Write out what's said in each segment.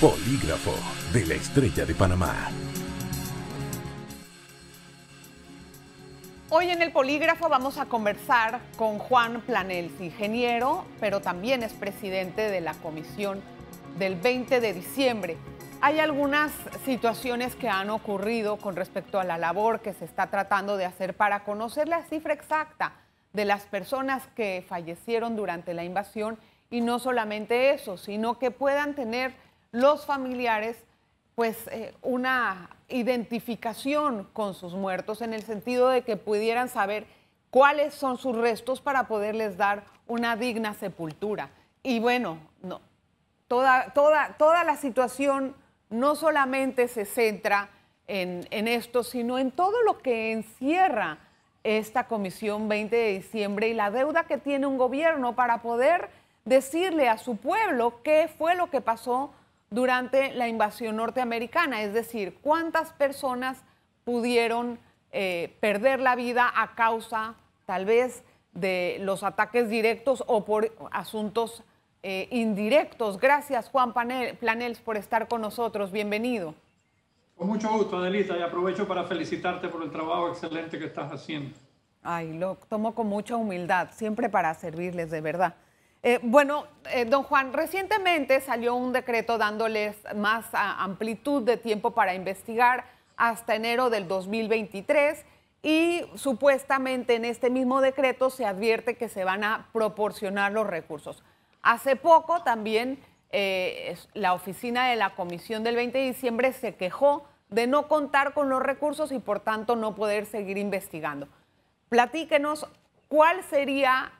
Polígrafo de la Estrella de Panamá. Hoy en el Polígrafo vamos a conversar con Juan Planels, ingeniero, pero también es presidente de la comisión del 20 de diciembre. Hay algunas situaciones que han ocurrido con respecto a la labor que se está tratando de hacer para conocer la cifra exacta de las personas que fallecieron durante la invasión, y no solamente eso, sino que puedan tener los familiares pues una identificación con sus muertos, en el sentido de que pudieran saber cuáles son sus restos para poderles dar una digna sepultura. Y bueno, no, toda la situación no solamente se centra en esto, sino en todo lo que encierra esta Comisión 20 de diciembre y la deuda que tiene un gobierno para poder decirle a su pueblo qué fue lo que pasó durante la invasión norteamericana, es decir, cuántas personas pudieron perder la vida a causa tal vez de los ataques directos o por asuntos indirectos. Gracias, Juan Planels, por estar con nosotros. Bienvenido. Con mucho gusto, Adelita, y aprovecho para felicitarte por el trabajo excelente que estás haciendo. Ay, lo tomo con mucha humildad, siempre para servirles, de verdad. Don Juan, recientemente salió un decreto dándoles más amplitud de tiempo para investigar hasta enero del 2023 y supuestamente en este mismo decreto se advierte que se van a proporcionar los recursos. Hace poco también la oficina de la Comisión del 20 de diciembre se quejó de no contar con los recursos y por tanto no poder seguir investigando. Platíquenos cuál sería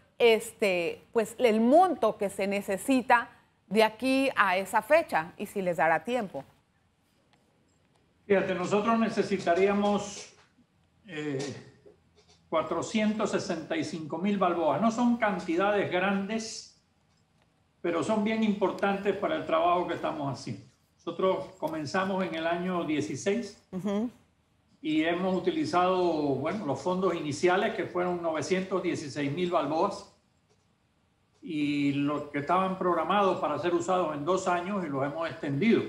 pues el monto que se necesita de aquí a esa fecha y si les dará tiempo. Fíjate, nosotros necesitaríamos 465,000 balboas. No son cantidades grandes, pero son bien importantes para el trabajo que estamos haciendo. Nosotros comenzamos en el año 16 y hemos utilizado, los fondos iniciales, que fueron 916,000 balboas, y los que estaban programados para ser usados en 2 años, y los hemos extendido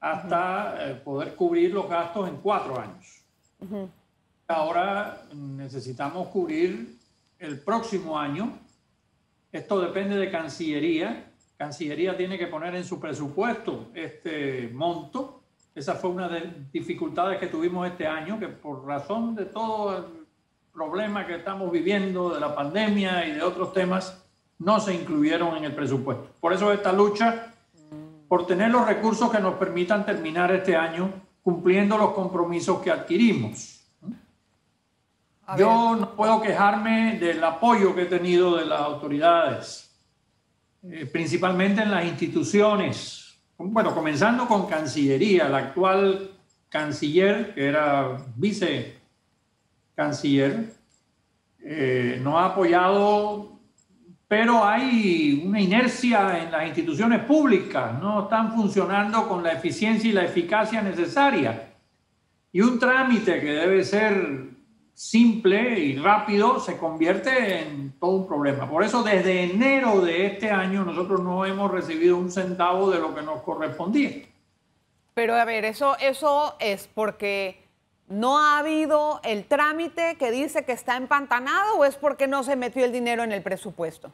hasta poder cubrir los gastos en 4 años. Ahora necesitamos cubrir el próximo año. Esto depende de Cancillería. Cancillería tiene que poner en su presupuesto este monto. Esa fue una de las dificultades que tuvimos este año, que por razón de todo el problema que estamos viviendo, de la pandemia y de otros temas, no se incluyeron en el presupuesto. Por eso esta lucha por tener los recursos que nos permitan terminar este año cumpliendo los compromisos que adquirimos. Yo no puedo quejarme del apoyo que he tenido de las autoridades, principalmente en las instituciones. Bueno, comenzando con Cancillería, la actual canciller, que era vicecanciller, nos ha apoyado, pero hay una inercia en las instituciones públicas, no están funcionando con la eficiencia y la eficacia necesaria. Y un trámite que debe ser simple y rápido se convierte en todo un problema. Por eso desde enero de este año nosotros no hemos recibido un centavo de lo que nos correspondía. Pero a ver, eso es porque no ha habido el trámite que dice que está empantanado, ¿o es porque no se metió el dinero en el presupuesto?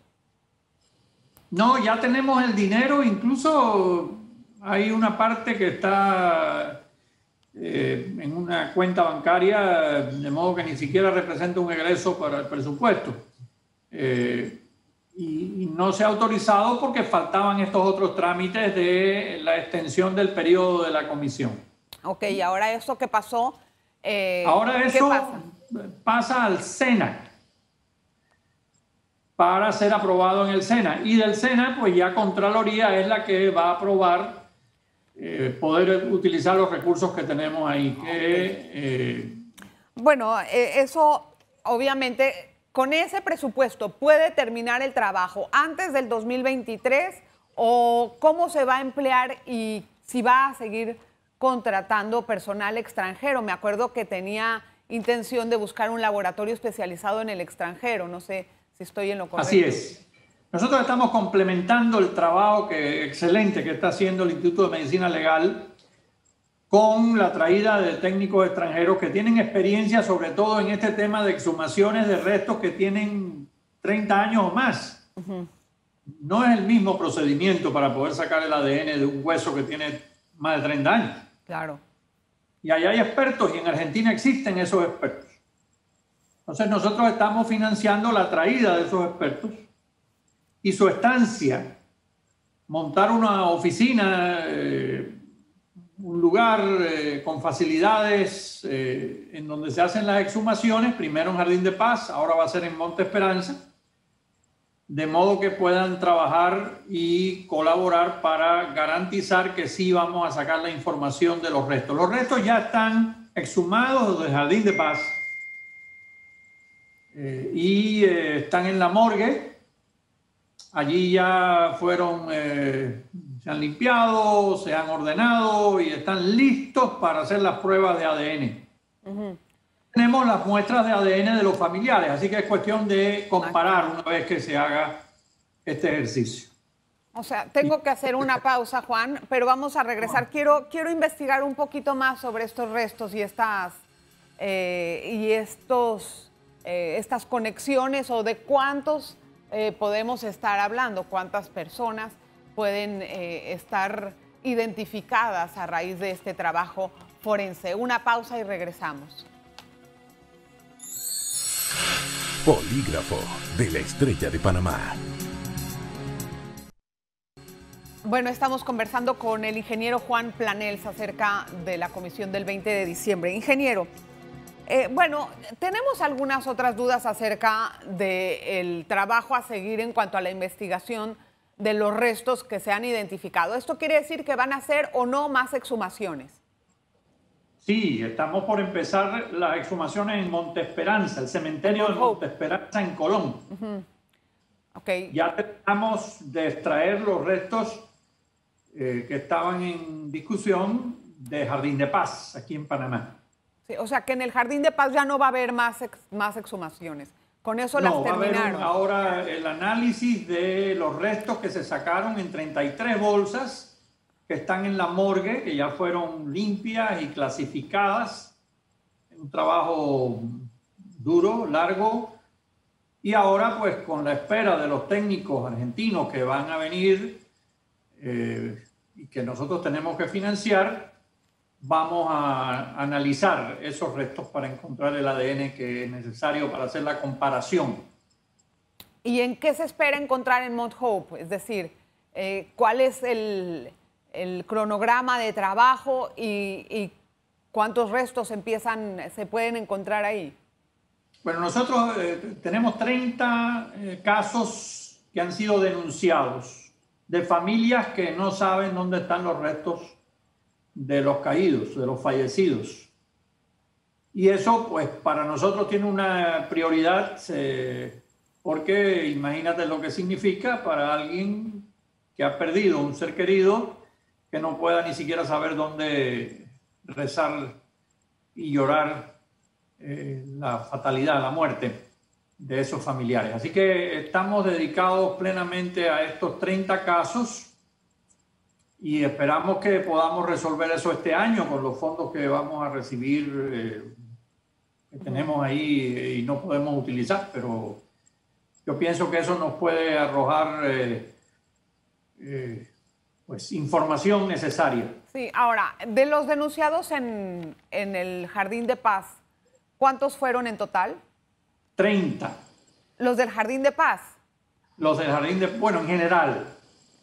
No, ya tenemos el dinero, incluso hay una parte que está en una cuenta bancaria, de modo que ni siquiera representa un egreso para el presupuesto. Y no se ha autorizado porque faltaban estos otros trámites de la extensión del periodo de la comisión. Ok, y ahora eso que pasó, ahora eso pasa al SENA para ser aprobado en el SENA. Y del SENA, pues ya Contraloría es la que va a aprobar poder utilizar los recursos que tenemos ahí. Eso obviamente, con ese presupuesto, ¿puede terminar el trabajo antes del 2023 o cómo se va a emplear y si va a seguir contratando personal extranjero? Me acuerdo que tenía intención de buscar un laboratorio especializado en el extranjero, no sé si estoy en lo correcto. Así es. Nosotros estamos complementando el trabajo excelente que está haciendo el Instituto de Medicina Legal con la traída de técnicos extranjeros que tienen experiencia sobre todo en este tema de exhumaciones de restos que tienen 30 años o más. No es el mismo procedimiento para poder sacar el ADN de un hueso que tiene más de 30 años. Claro. Y allá hay expertos y en Argentina existen esos expertos. Entonces nosotros estamos financiando la traída de esos expertos y su estancia, montar una oficina, un lugar con facilidades en donde se hacen las exhumaciones, primero en Jardín de Paz, ahora va a ser en Monte Esperanza, de modo que puedan trabajar y colaborar para garantizar que sí vamos a sacar la información de los restos. Los restos ya están exhumados del Jardín de Paz y están en la morgue. Allí ya fueron, se han limpiado, se han ordenado y están listos para hacer las pruebas de ADN. Tenemos las muestras de ADN de los familiares, así que es cuestión de comparar una vez que se haga este ejercicio. O sea, tengo que hacer una pausa, Juan, pero vamos a regresar. Quiero investigar un poquito más sobre estos restos y estas conexiones, o de cuántos podemos estar hablando, cuántas personas pueden estar identificadas a raíz de este trabajo forense. Una pausa y regresamos. Polígrafo de la Estrella de Panamá. Bueno, estamos conversando con el ingeniero Juan Planels acerca de la comisión del 20 de diciembre. Ingeniero, bueno, tenemos algunas otras dudas acerca del trabajo a seguir en cuanto a la investigación de los restos que se han identificado. ¿Esto quiere decir que van a hacer o no más exhumaciones? Sí, estamos por empezar las exhumaciones en Monte Esperanza, el cementerio de Monte Esperanza en Colón. Okay. Ya tratamos de extraer los restos que estaban en discusión de Jardín de Paz, aquí en Panamá. Sí, o sea que en el Jardín de Paz ya no va a haber más exhumaciones. Con eso las terminaron. Va a haber ahora el análisis de los restos que se sacaron en 33 bolsas que están en la morgue, que ya fueron limpias y clasificadas. Un trabajo duro, largo. Y ahora, pues, con la espera de los técnicos argentinos que van a venir y que nosotros tenemos que financiar, vamos a analizar esos restos para encontrar el ADN que es necesario para hacer la comparación. ¿Y en qué se espera encontrar en Mount Hope? Es decir, ¿cuál es el cronograma de trabajo y cuántos restos se pueden encontrar ahí? Bueno, nosotros tenemos 30 casos que han sido denunciados de familias que no saben dónde están los restos de los caídos, de los fallecidos. Y eso, pues, para nosotros tiene una prioridad porque imagínate lo que significa para alguien que ha perdido un ser querido, que no pueda ni siquiera saber dónde rezar y llorar la fatalidad, la muerte de esos familiares. Así que estamos dedicados plenamente a estos 30 casos y esperamos que podamos resolver eso este año con los fondos que vamos a recibir, que tenemos ahí y no podemos utilizar, pero yo pienso que eso nos puede arrojar pues información necesaria. Sí, ahora, de los denunciados en el Jardín de Paz, ¿cuántos fueron en total? 30. ¿Los del Jardín de Paz? Los del Jardín de... Bueno, en general.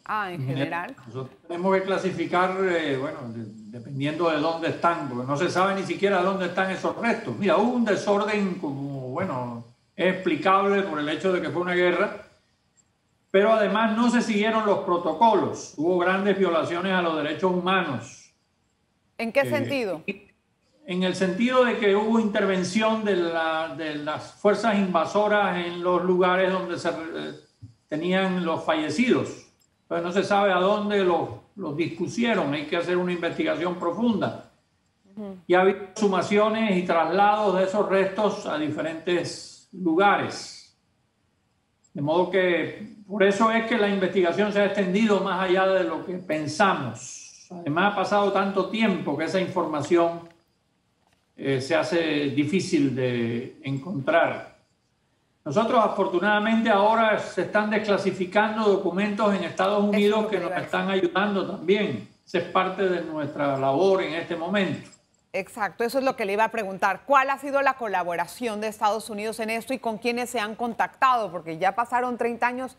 Ah, en general. Nosotros tenemos que clasificar, bueno, dependiendo de dónde están, porque no se sabe ni siquiera dónde están esos restos. Mira, hubo un desorden como, bueno, es explicable por el hecho de que fue una guerra, pero además no se siguieron los protocolos. Hubo grandes violaciones a los derechos humanos. ¿En qué sentido? En el sentido de que hubo intervención de las fuerzas invasoras en los lugares donde se tenían los fallecidos. Entonces no se sabe a dónde los dispusieron, hay que hacer una investigación profunda. Y ha habido sumaciones y traslados de esos restos a diferentes lugares. De modo que Por eso es que la investigación se ha extendido más allá de lo que pensamos. Además, ha pasado tanto tiempo que esa información se hace difícil de encontrar. Nosotros, afortunadamente, ahora se están desclasificando documentos en Estados Unidos que nos están ayudando también. Esa es parte de nuestra labor en este momento. Exacto, eso es lo que le iba a preguntar. ¿Cuál ha sido la colaboración de Estados Unidos en esto y con quiénes se han contactado? Porque ya pasaron 30 años.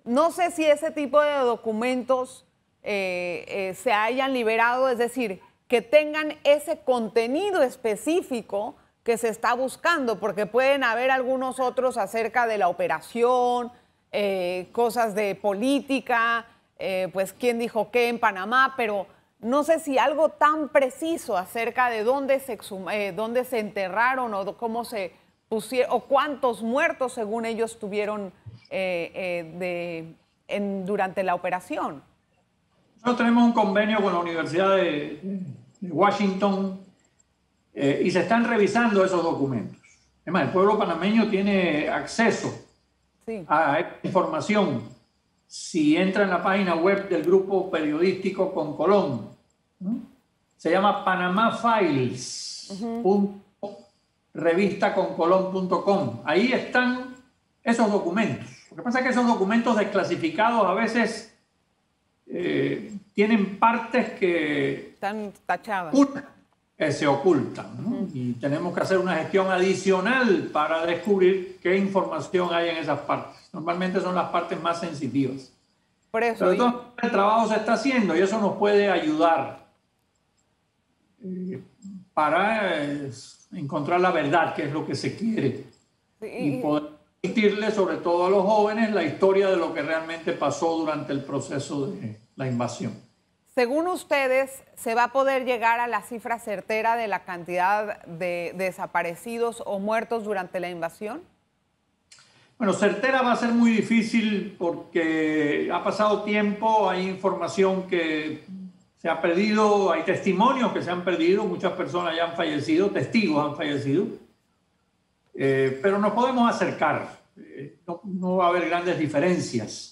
No sé si ese tipo de documentos se hayan liberado, es decir, que tengan ese contenido específico que se está buscando, porque pueden haber algunos otros acerca de la operación, cosas de política, pues quién dijo qué en Panamá, pero no sé si algo tan preciso acerca de dónde se enterraron o cómo se pusieron, o cuántos muertos según ellos tuvieron durante la operación. Nosotros tenemos un convenio con la Universidad de Washington y se están revisando esos documentos. Es más, el pueblo panameño tiene acceso a esta información si entra en la página web del grupo periodístico Concolón. Se llama panamafiles.revistaconcolón.com. Ahí están esos documentos. Lo que pasa es que esos documentos desclasificados a veces tienen partes que están tachadas, se ocultan, ¿no? Y tenemos que hacer una gestión adicional para descubrir qué información hay en esas partes. Normalmente son las partes más sensitivas. Por eso, pero entonces el trabajo se está haciendo y eso nos puede ayudar para encontrar la verdad, que es lo que se quiere, y poder transmitirle sobre todo a los jóvenes la historia de lo que realmente pasó durante el proceso de la invasión. Según ustedes, ¿se va a poder llegar a la cifra certera de la cantidad de desaparecidos o muertos durante la invasión? Bueno, certera va a ser muy difícil porque ha pasado tiempo, hay información que se ha perdido, hay testimonios que se han perdido, muchas personas ya han fallecido, testigos han fallecido, pero nos podemos acercar, no va a haber grandes diferencias.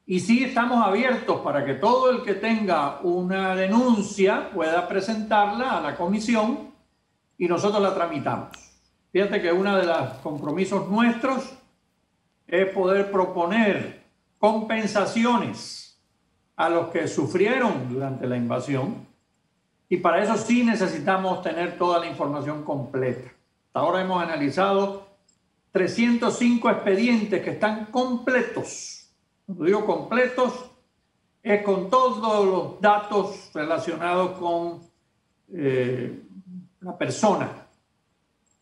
Y sí estamos abiertos para que todo el que tenga una denuncia pueda presentarla a la comisión y nosotros la tramitamos. Fíjate que uno de los compromisos nuestros es poder proponer compensaciones a los que sufrieron durante la invasión, y para eso sí necesitamos tener toda la información completa. Hasta ahora hemos analizado 305 expedientes que están completos. Cuando digo completos, es con todos los datos relacionados con la persona.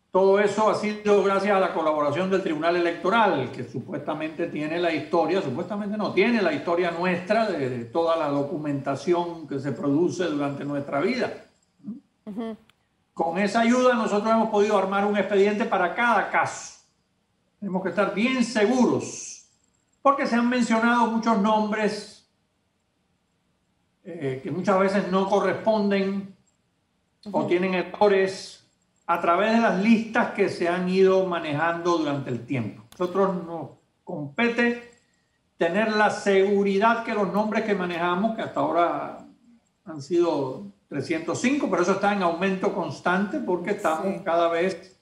Todo eso ha sido gracias a la colaboración del Tribunal Electoral, que supuestamente tiene la historia, supuestamente no, tiene la historia nuestra de toda la documentación que se produce durante nuestra vida. Con esa ayuda nosotros hemos podido armar un expediente para cada caso. Tenemos que estar bien seguros, porque se han mencionado muchos nombres que muchas veces no corresponden o tienen errores a través de las listas que se han ido manejando durante el tiempo. Nosotros nos compete tener la seguridad que los nombres que manejamos, que hasta ahora han sido 305, pero eso está en aumento constante porque estamos cada vez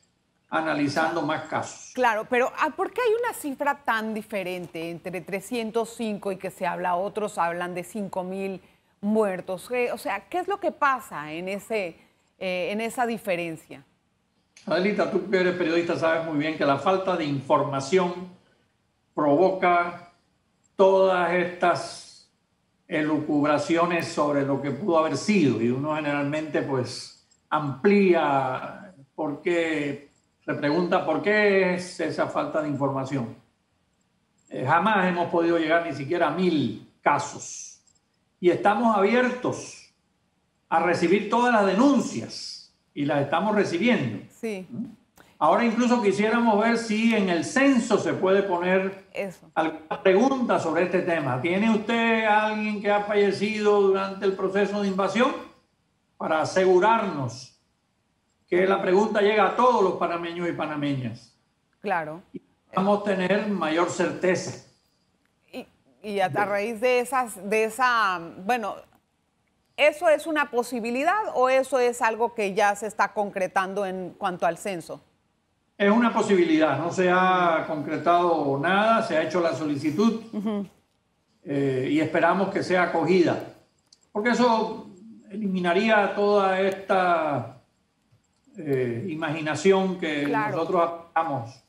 analizando más casos. Claro, pero ¿por qué hay una cifra tan diferente entre 305 y que se habla, otros hablan de 5,000 muertos? O sea, ¿qué es lo que pasa en esa diferencia? Adelita, tú que eres periodista sabes muy bien que la falta de información provoca todas estas elucubraciones sobre lo que pudo haber sido, y uno generalmente pues amplía porque se pregunta por qué es esa falta de información. Jamás hemos podido llegar ni siquiera a 1000 casos y estamos abiertos a recibir todas las denuncias y las estamos recibiendo. Sí. Ahora incluso quisiéramos ver si en el censo se puede poner alguna pregunta sobre este tema. ¿Tiene usted a alguien que ha fallecido durante el proceso de invasión? Para asegurarnos que la pregunta llega a todos los panameños y panameñas. Claro. Y vamos a tener mayor certeza. y a raíz bueno, ¿eso es una posibilidad o eso es algo que ya se está concretando en cuanto al censo? Es una posibilidad, no se ha concretado nada, se ha hecho la solicitud y esperamos que sea acogida, porque eso eliminaría toda esta imaginación que nosotros aplicamos.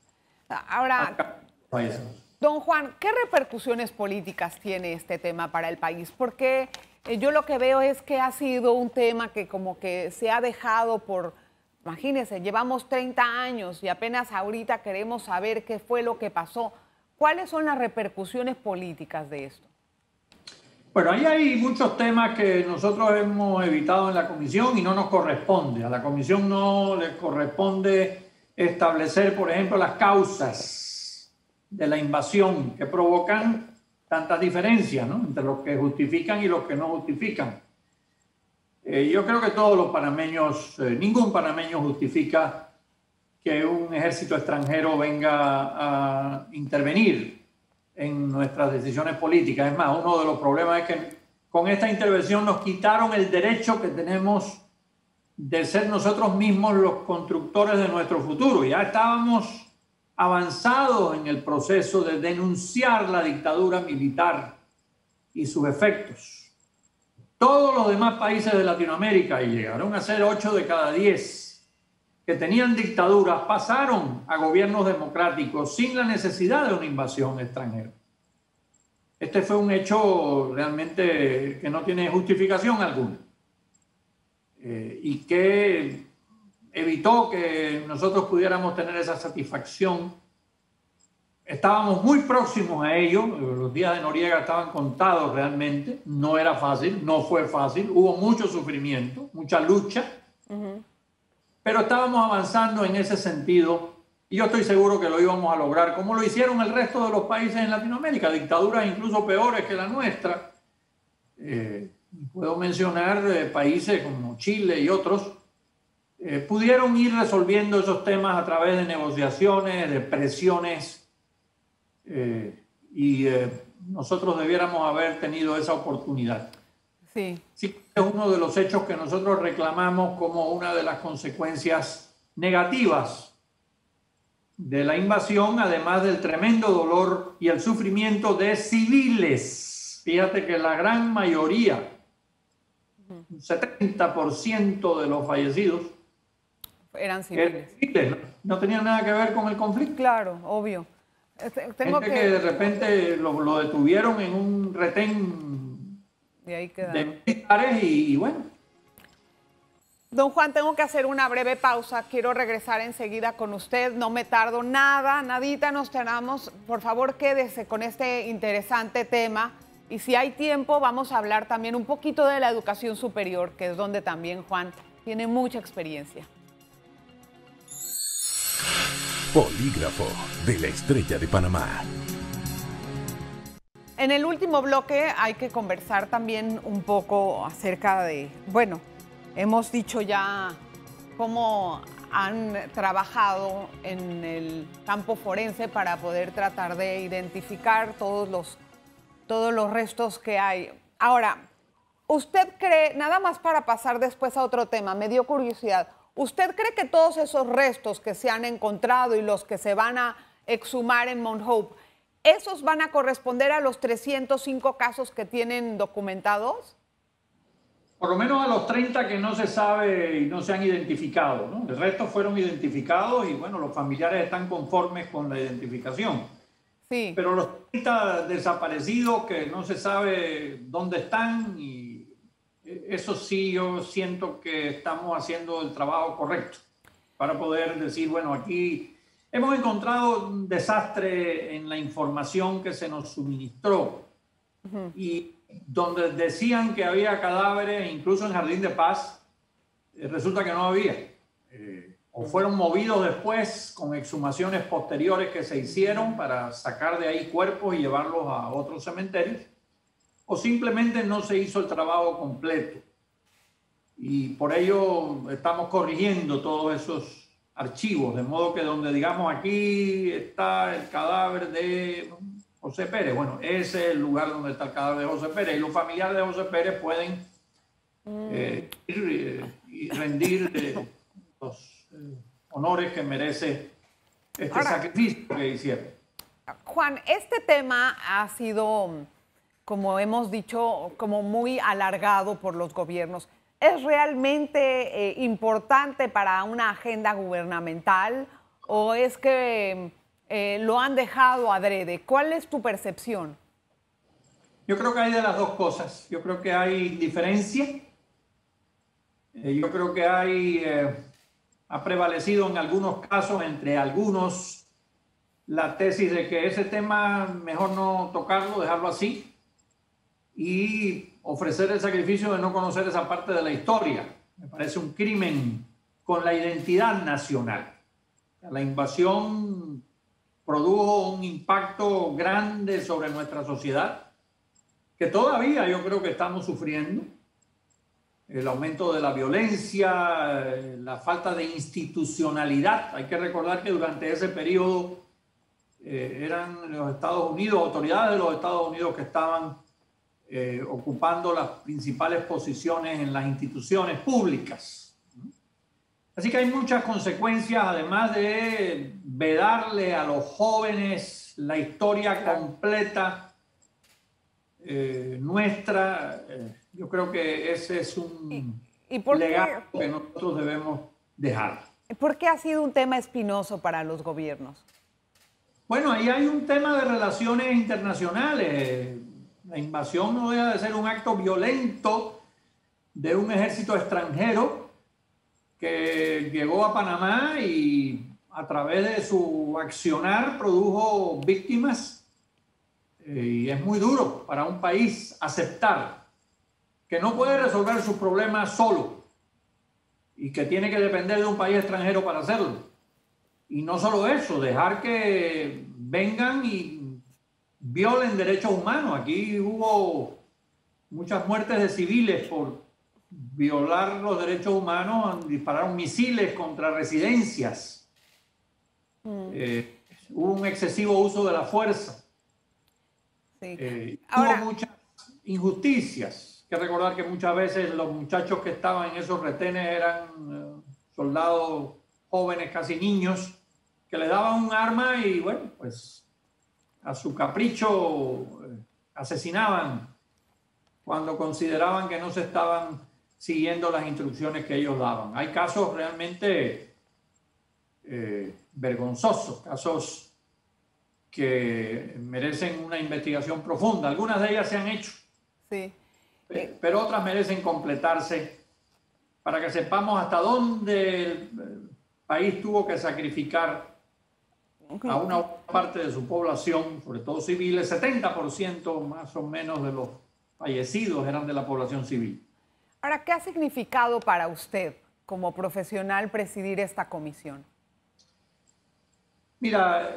Ahora, don Juan, ¿qué repercusiones políticas tiene este tema para el país? Porque yo lo que veo es que ha sido un tema que como que se ha dejado por... Imagínense, llevamos 30 años y apenas ahorita queremos saber qué fue lo que pasó. ¿Cuáles son las repercusiones políticas de esto? Bueno, ahí hay muchos temas que nosotros hemos evitado en la comisión y no nos corresponde. A la comisión no le corresponde establecer, por ejemplo, las causas de la invasión que provocan tantas diferencias, ¿no?, entre los que justifican y los que no justifican. Yo creo que todos los panameños, ningún panameño justifica que un ejército extranjero venga a intervenir en nuestras decisiones políticas. Es más, uno de los problemas es que con esta intervención nos quitaron el derecho que tenemos de ser nosotros mismos los constructores de nuestro futuro. Ya estábamos avanzados en el proceso de denunciar la dictadura militar y sus efectos. Todos los demás países de Latinoamérica, y llegaron a ser 8 de cada 10, que tenían dictaduras, pasaron a gobiernos democráticos sin la necesidad de una invasión extranjera. Este fue un hecho realmente que no tiene justificación alguna y que evitó que nosotros pudiéramos tener esa satisfacción. Estábamos muy próximos a ello, los días de Noriega estaban contados realmente, no era fácil, no fue fácil, hubo mucho sufrimiento, mucha lucha, pero estábamos avanzando en ese sentido y yo estoy seguro que lo íbamos a lograr, como lo hicieron el resto de los países en Latinoamérica, dictaduras incluso peores que la nuestra. Puedo mencionar países como Chile y otros, pudieron ir resolviendo esos temas a través de negociaciones, de presiones, nosotros debiéramos haber tenido esa oportunidad. Sí. Sí, es uno de los hechos que nosotros reclamamos como una de las consecuencias negativas de la invasión, además del tremendo dolor y el sufrimiento de civiles. Fíjate que la gran mayoría, un 70% de los fallecidos, eran civiles. No tenían nada que ver con el conflicto. Claro, obvio. Tengo que de repente lo detuvieron en un retén y ahí de militares y bueno. Don Juan, tengo que hacer una breve pausa. Quiero regresar enseguida con usted. No me tardo nada, nadita nos tenemos. Por favor, quédese con este interesante tema. Y si hay tiempo, vamos a hablar también un poquito de la educación superior, que es donde también Juan tiene mucha experiencia. Polígrafo de la Estrella de Panamá. En el último bloque hay que conversar también un poco acerca de, bueno, hemos dicho ya cómo han trabajado en el campo forense para poder tratar de identificar todos los restos que hay. Ahora, ¿usted cree, nada más para pasar después a otro tema, me dio curiosidad, ¿usted cree que todos esos restos que se han encontrado y los que se van a exhumar en Mount Hope, esos van a corresponder a los 305 casos que tienen documentados? Por lo menos a los 30 que no se sabe y no se han identificado, ¿no? El resto fueron identificados y bueno, los familiares están conformes con la identificación. Sí. Pero los 30 desaparecidos que no se sabe dónde están y eso sí, yo siento que estamos haciendo el trabajo correcto para poder decir, bueno, aquí hemos encontrado un desastre en la información que se nos suministró y donde decían que había cadáveres, incluso en Jardín de Paz, resulta que no había. O fueron movidos después con exhumaciones posteriores que se hicieron para sacar de ahí cuerpos y llevarlos a otros cementerios, o simplemente no se hizo el trabajo completo. Y por ello estamos corrigiendo todos esos archivos, de modo que donde digamos aquí está el cadáver de, José Pérez. Bueno, ese es el lugar donde está el cadáver de José Pérez y los familiares de José Pérez pueden ir y rendir los honores que merece este sacrificio que hicieron. Juan, este tema ha sido, como hemos dicho, como muy alargado por los gobiernos. ¿Es realmente importante para una agenda gubernamental o es que lo han dejado adrede? ¿Cuál es tu percepción? Yo creo que hay de las dos cosas. Yo creo que hay diferencia. Yo creo que ha prevalecido en algunos casos, entre algunos, la tesis de que ese tema mejor no tocarlo, dejarlo así y ofrecer el sacrificio de no conocer esa parte de la historia. Me parece un crimen con la identidad nacional. La invasión produjo un impacto grande sobre nuestra sociedad que todavía yo creo que estamos sufriendo. El aumento de la violencia, la falta de institucionalidad. Hay que recordar que durante ese periodo eran los Estados Unidos, autoridades de los Estados Unidos que estaban ocupando las principales posiciones en las instituciones públicas. Así que hay muchas consecuencias, además de vedarle a los jóvenes la historia completa nuestra. Yo creo que ese es un legado que nosotros debemos dejar. ¿Por qué ha sido un tema espinoso para los gobiernos? Bueno, ahí hay un tema de relaciones internacionales. La invasión no deja de ser un acto violento de un ejército extranjero que llegó a Panamá y a través de su accionar produjo víctimas. Y es muy duro para un país aceptar que no puede resolver sus problemas solo y que tiene que depender de un país extranjero para hacerlo. Y no solo eso, dejar que vengan y violen derechos humanos. Aquí hubo muchas muertes de civiles por violar los derechos humanos, dispararon misiles contra residencias. Hubo un excesivo uso de la fuerza. Sí. Hubo muchas injusticias. Hay que recordar que muchas veces los muchachos que estaban en esos retenes eran soldados jóvenes, casi niños, que le daban un arma y, bueno, pues a su capricho asesinaban cuando consideraban que no se estaban siguiendo las instrucciones que ellos daban. Hay casos realmente vergonzosos, casos que merecen una investigación profunda. Algunas de ellas se han hecho. Sí. Pero otras merecen completarse para que sepamos hasta dónde el país tuvo que sacrificar a una parte de su población, sobre todo civil. El 70% más o menos de los fallecidos eran de la población civil. Ahora, ¿qué ha significado para usted como profesional presidir esta comisión? Mira,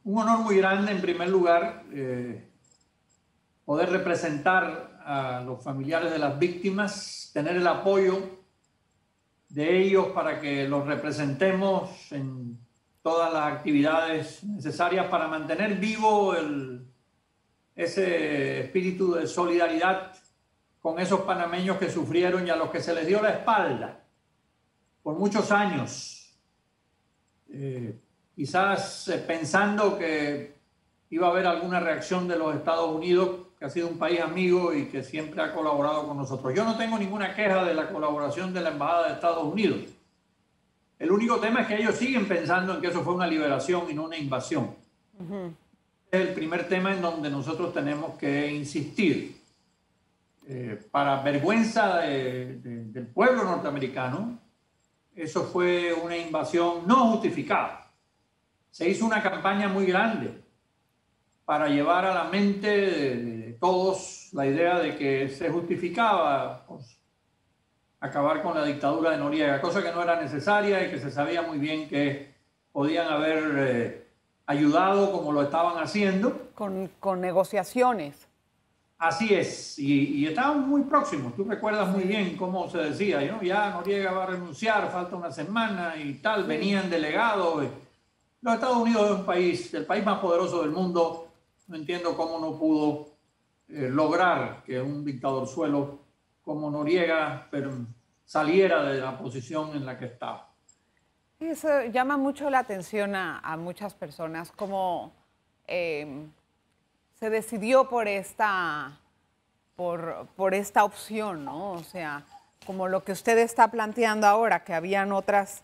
un honor muy grande en primer lugar, poder representar a los familiares de las víctimas, tener el apoyo de ellos para que los representemos en todas las actividades necesarias para mantener vivo ese espíritu de solidaridad con esos panameños que sufrieron y a los que se les dio la espalda por muchos años, quizás pensando que iba a haber alguna reacción de los Estados Unidos, que ha sido un país amigo y que siempre ha colaborado con nosotros. Yo no tengo ninguna queja de la colaboración de la Embajada de Estados Unidos. El único tema es que ellos siguen pensando en que eso fue una liberación y no una invasión. Es el primer tema en donde nosotros tenemos que insistir. Para vergüenza del pueblo norteamericano, eso fue una invasión no justificada. Se hizo una campaña muy grande para llevar a la mente de todos la idea de que se justificaba pues, acabar con la dictadura de Noriega, cosa que no era necesaria y que se sabía muy bien que podían haber ayudado como lo estaban haciendo. Con negociaciones. Así es, y estaban muy próximos. Tú recuerdas muy bien cómo se decía, ¿no? Ya Noriega va a renunciar, falta una semana y tal, venían delegados. Los Estados Unidos es el país más poderoso del mundo, No entiendo cómo no pudo lograr que un dictadorzuelo como Noriega saliera de la posición en la que estaba. Eso llama mucho la atención a muchas personas, cómo se decidió por esta opción, ¿no? O sea, como lo que usted está planteando ahora, que habían otras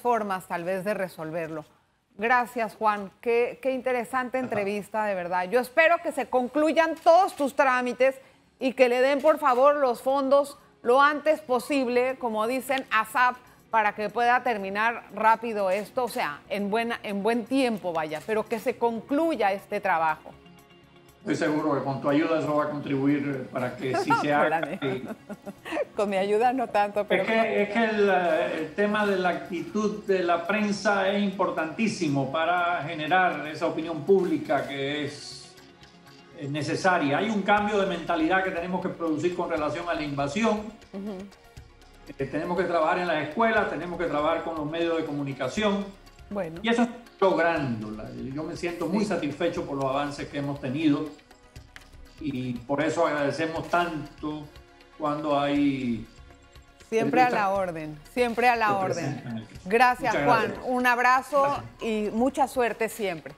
formas tal vez de resolverlo. Gracias, Juan. Qué interesante entrevista, de verdad. Yo espero que se concluyan todos tus trámites y que le den, por favor, los fondos lo antes posible, como dicen ASAP, para que pueda terminar rápido esto, o sea, en buen tiempo, vaya, pero que se concluya este trabajo. Estoy seguro que con tu ayuda eso va a contribuir para que sí se haga. Con mi ayuda no tanto, pero... Es que el tema de la actitud de la prensa es importantísimo para generar esa opinión pública que es necesaria. Hay un cambio de mentalidad que tenemos que producir con relación a la invasión. Tenemos que trabajar en las escuelas, tenemos que trabajar con los medios de comunicación. Bueno. Y eso está logrando. Yo me siento muy satisfecho por los avances que hemos tenido y por eso agradecemos tanto cuando hay... Siempre a la orden, siempre a la orden. Gracias, Juan. Un abrazo y mucha suerte siempre.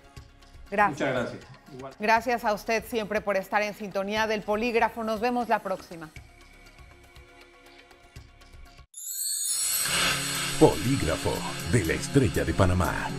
Gracias. Muchas gracias. Igual. Gracias a usted siempre por estar en sintonía del Polígrafo. Nos vemos la próxima. Polígrafo de la Estrella de Panamá.